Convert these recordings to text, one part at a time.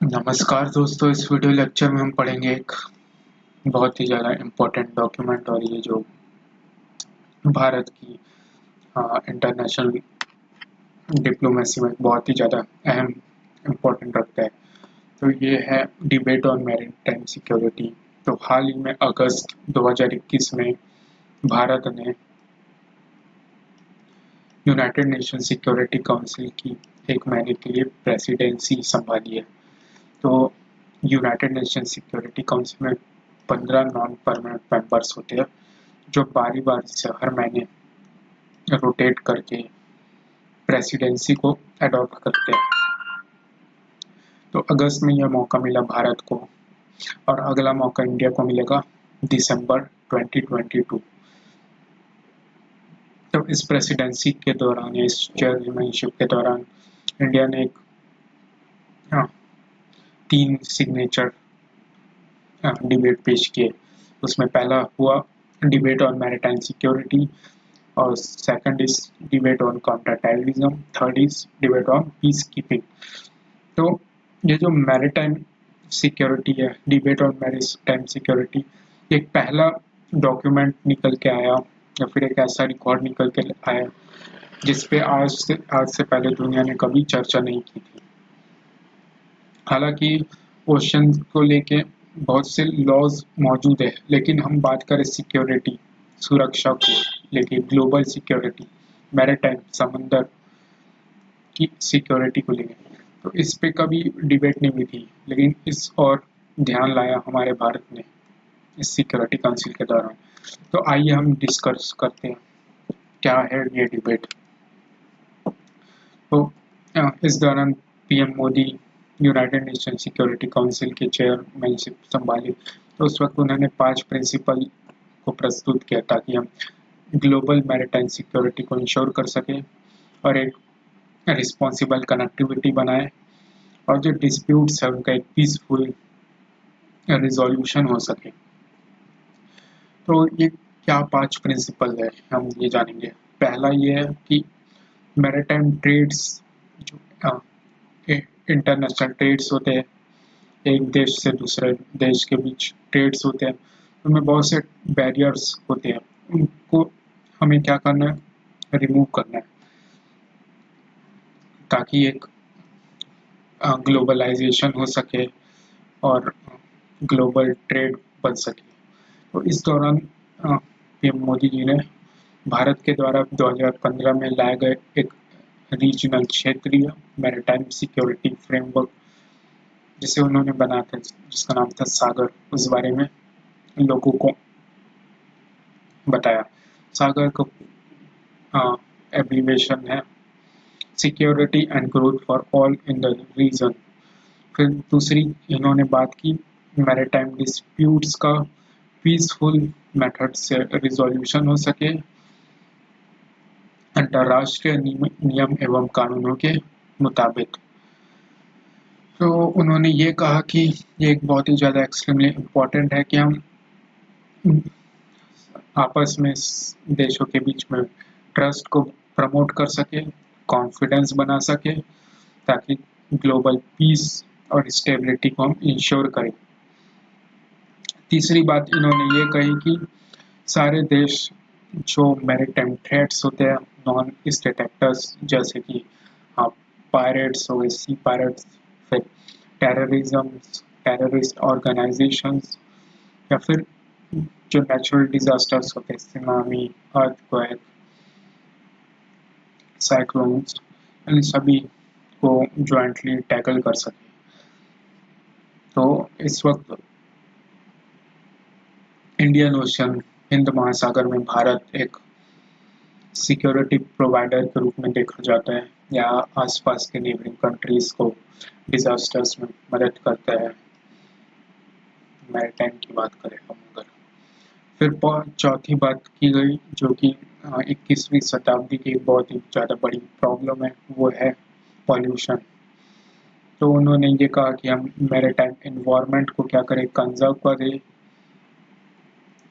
नमस्कार दोस्तों, इस वीडियो लेक्चर में हम पढ़ेंगे एक बहुत ही ज़्यादा इम्पोर्टेंट डॉक्यूमेंट और ये जो भारत की इंटरनेशनल डिप्लोमेसी में बहुत ही ज़्यादा अहम इम्पोर्टेंट रखता है। तो ये है डिबेट ऑन मैरीटाइम सिक्योरिटी। तो हाल ही में अगस्त 2021 में भारत ने यूनाइटेड नेशन सिक्योरिटी काउंसिल की एक महीने के लिए प्रेसिडेंसी संभाली है। तो यूनाइटेड नेशन सिक्योरिटी काउंसिल में 15 नॉन परमानेंट मेंबर्स होते हैं जो बारी बारी से हर महीने रोटेट करके प्रेसिडेंसी को अडॉप्ट करते हैं। तो अगस्त में यह मौका मिला भारत को और अगला मौका इंडिया को मिलेगा दिसंबर 2022। तो इस प्रेसिडेंसी के दौरान या इस चेयरमैनशिप के दौरान इंडिया ने एक 3 सिग्नेचर डिबेट पेश किए। उसमें पहला हुआ डिबेट ऑन मैरीटाइम सिक्योरिटी और second is debate on counter terrorism, third is debate on peace keeping. तो ये जो मैरीटाइम सिक्योरिटी है, डिबेट ऑन मैरीटाइम सिक्योरिटी, एक पहला डॉक्यूमेंट निकल के आया या फिर एक ऐसा रिकॉर्ड निकल के आया जिसपे आज से पहले दुनिया ने कभी चर्चा नहीं की थी। हालांकि ओशन को लेके बहुत से लॉज मौजूद है, लेकिन हम बात करें सिक्योरिटी, सुरक्षा को लेके, ग्लोबल सिक्योरिटी, मैरीटाइम, समंदर की सिक्योरिटी को लेके, तो इस पे कभी डिबेट नहीं हुई थी। लेकिन इस और ध्यान लाया हमारे भारत ने इस सिक्योरिटी काउंसिल के दौरान। तो आइए हम डिस्कस करते हैं क्या है ये डिबेट। तो इस दौरान PM Modi United nation security council के चेयरमैनशिप संभाली। तो उस वक्त उन्होंने 5 प्रिंसिपल को प्रस्तुत किया ताकि हम ग्लोबल मैरीटाइम सिक्योरिटी को इंश्योर कर सकें और एक रिस्पॉन्सिबल कनेक्टिविटी बनाए और जो डिस्प्यूट्स है उनका एक पीसफुल रिजोल्यूशन हो सके। तो ये क्या 5 प्रिंसिपल है हम ये जानेंगे। पहला ये है कि मैरीटाइम ट्रेड्स जो इंटरनेशनल ट्रेड्स होते हैं, एक देश से दूसरे देश के बीच ट्रेड्स होते हैं, उनमें बहुत से बैरियर्स होते हैं, उनको हमें क्या करना है, रिमूव करना है ताकि एक ग्लोबलाइजेशन हो सके और ग्लोबल ट्रेड बन सके। तो इस दौरान पीएम मोदी जी ने भारत के द्वारा 2015 में लाए गए एक रीजनल क्षेत्रीय मैरीटाइम सिक्योरिटी फ्रेमवर्क जिसे उन्होंने बनाया था, जिसका नाम था सागर, उस बारे में लोगों को बताया। सागर का एब्रीविएशन है security and growth for all in the region. फिर दूसरी इन्होंने बात की मैरीटाइम डिस्प्यूट्स का पीसफुल मेथड से रिजोल्यूशन हो सके अंतर्राष्ट्रीय नियम एवं कानूनों के मुताबिक। तो उन्होंने ये कहा कि ये एक बहुत ही ज़्यादा एक्सट्रीमली इम्पोर्टेंट है कि हम आपस में देशों के बीच में ट्रस्ट को प्रमोट कर सके, कॉन्फिडेंस बना सके ताकि ग्लोबल पीस और स्टेबिलिटी को हम इंश्योर करें। तीसरी बात इन्होंने ये कही कि सारे देश जो मैरीटाइम थ्रेट्स होते हैं, नॉन स्टेट एक्टर्स जैसे कि पायरेट्स हो गए, सी पायरेट्स, फिर टेररिज्म, टेररिस्ट ऑर्गेनाइजेशंस या फिर जो नेचुरल डिजास्टर्स होते हैं, सुनामी, अर्थक्वेक, साइक्लोन्स, इन सभी को जॉइंटली टैकल कर सके। तो इस वक्त इंडियन ओशन, हिंद महासागर में भारत एक सिक्योरिटी प्रोवाइडर के रूप में देखा जाता है या आसपास के नेबरिंग कंट्रीज को डिजास्टर्स में मदद करता है। मैरीटाइम की बात करें हम अगर, फिर चौथी बात की गई जो कि 21वीं शताब्दी की बहुत ही ज़्यादा बड़ी प्रॉब्लम है, वो है पॉल्यूशन। तो उन्होंने ये कहा कि हम मैरीटाइम एनवायरनमेंट को क्या करें, कंजर्व करें,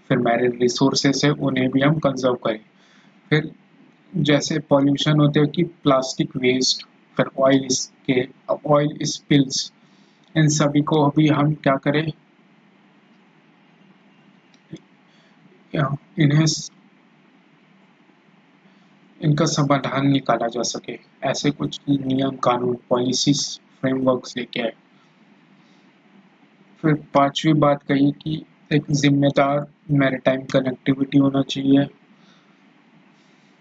फिर मैरीन रिसोर्सेस है उन्हें भी हम कंजर्व करें। फिर जैसे पॉल्यूशन होते हैं कि प्लास्टिक वेस्ट, फिर ऑयल स्पिल्स, इन सभी को अभी हम क्या करें, इन्हें इनका समाधान निकाला जा सके, ऐसे कुछ नियम कानून पॉलिसीज फ्रेमवर्क्स लेके आए। फिर पांचवी बात कही कि एक जिम्मेदार मैरीटाइम कनेक्टिविटी होना चाहिए,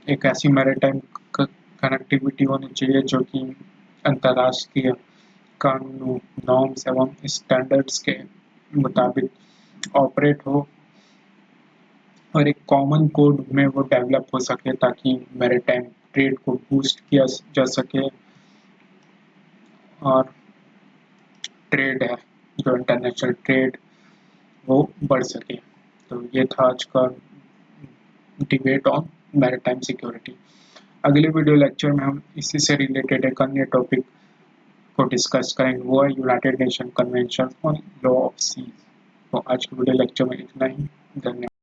एक ऐसी मैरीटाइम कनेक्टिविटी होनी चाहिए जो कि अंतर्राष्ट्रीय कानूनों, नॉर्म्स एवं स्टैंडर्ड्स के मुताबिक ऑपरेट हो और एक कॉमन कोड में वो डेवलप हो सके ताकि मैरीटाइम ट्रेड को बूस्ट किया जा सके और ट्रेड है जो इंटरनेशनल ट्रेड वो बढ़ सके। तो ये था आज का डिबेट ऑन मैरीटाइम सिक्योरिटी। अगले वीडियो लेक्चर में हम इसी से रिलेटेड एक अन्य टॉपिक को डिस्कस करेंगे, वो है United Nation Convention on Law of Seas. तो आज के वीडियो लेक्चर में इतना ही, धन्यवाद।